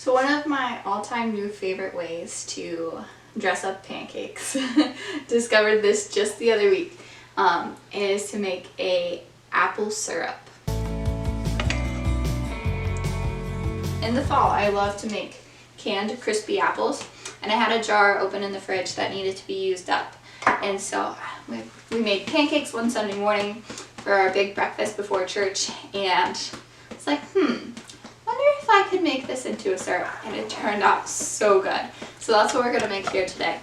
So one of my all-time new favorite ways to dress up pancakes, discovered this just the other week, is to make a apple syrup. In the fall, I love to make canned crispy apples, and I had a jar open in the fridge that needed to be used up. And so we made pancakes one Sunday morning for our big breakfast before church, and it's like, wonder if I could make this into a syrup, and it turned out so good. So that's what we're gonna make here today.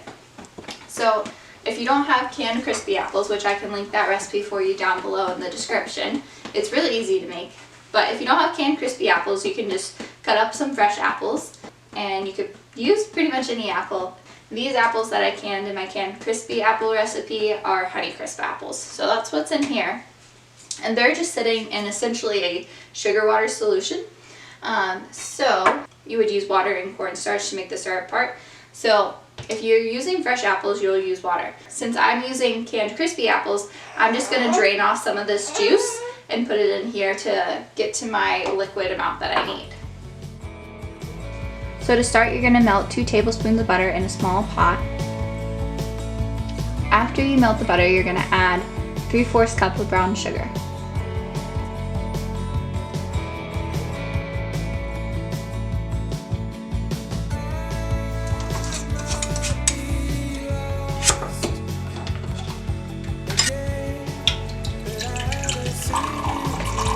So if you don't have canned crispy apples, which I can link that recipe for you down below in the description, it's really easy to make. But if you don't have canned crispy apples, you can just cut up some fresh apples, and you could use pretty much any apple. These apples that I canned in my canned crispy apple recipe are Honeycrisp apples. So that's what's in here. And they're just sitting in essentially a sugar water solution. So you would use water and cornstarch to make the syrup part. So if you're using fresh apples, you'll use water. Since I'm using canned crispy apples, I'm just going to drain off some of this juice and put it in here to get to my liquid amount that I need. So to start, you're going to melt 2 tablespoons of butter in a small pot. After you melt the butter, you're going to add 3/4 cup of brown sugar.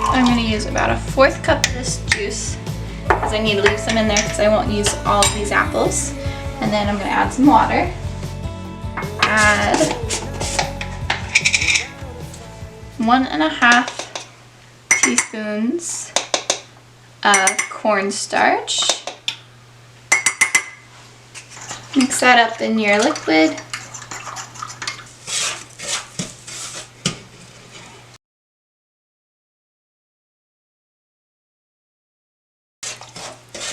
I'm going to use about 1/4 cup of this juice, because I need to leave some in there because I won't use all of these apples. And then I'm going to add some water. Add 1.5 teaspoons of cornstarch. Mix that up in your liquid.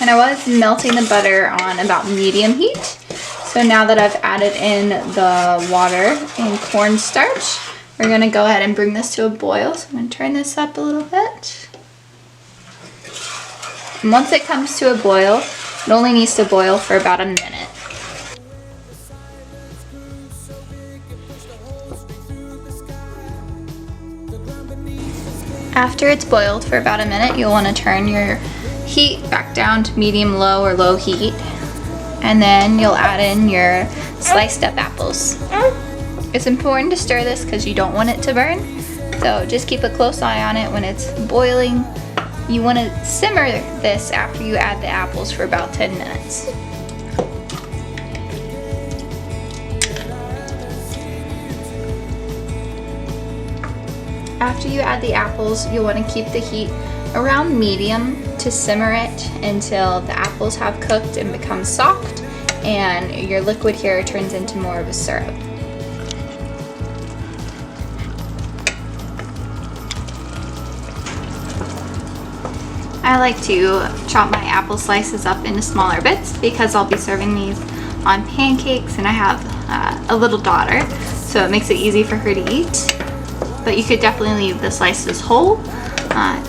And I was melting the butter on about medium heat. So now that I've added in the water and cornstarch, we're going to go ahead and bring this to a boil. So I'm going to turn this up a little bit. And once it comes to a boil, it only needs to boil for about a minute. After it's boiled for about a minute, you'll want to turn your heat back down to medium low or low heat, and then you'll add in your sliced up apples. It's important to stir this because you don't want it to burn, so just keep a close eye on it when it's boiling. You want to simmer this after you add the apples for about 10 minutes. After you add the apples, you'll want to keep the heat around medium to simmer it until the apples have cooked and become soft and your liquid here turns into more of a syrup. I like to chop my apple slices up into smaller bits because I'll be serving these on pancakes, and I have a little daughter, so it makes it easy for her to eat. But you could definitely leave the slices whole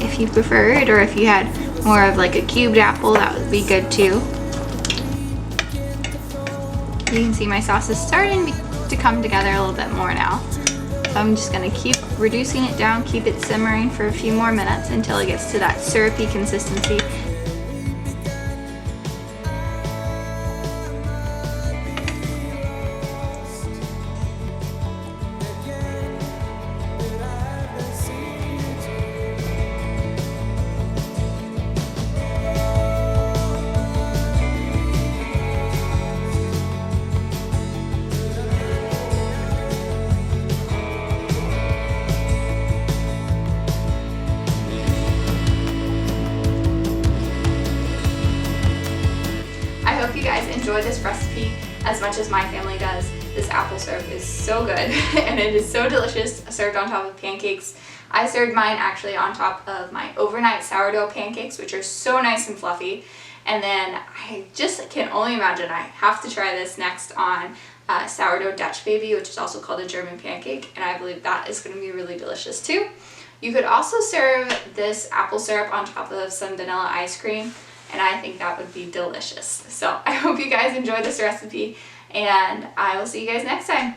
if you preferred, or if you had more of like a cubed apple, that would be good too. You can see my sauce is starting to come together a little bit more now. So I'm just going to keep reducing it down, keep it simmering for a few more minutes until it gets to that syrupy consistency. I hope you guys enjoy this recipe as much as my family does. This apple syrup is so good and it is so delicious, served on top of pancakes. I served mine actually on top of my overnight sourdough pancakes, which are so nice and fluffy. And then I just can only imagine I have to try this next on sourdough Dutch baby, which is also called a German pancake, and I believe that is going to be really delicious too. You could also serve this apple syrup on top of some vanilla ice cream. and I think that would be delicious. So I hope you guys enjoy this recipe, and I will see you guys next time.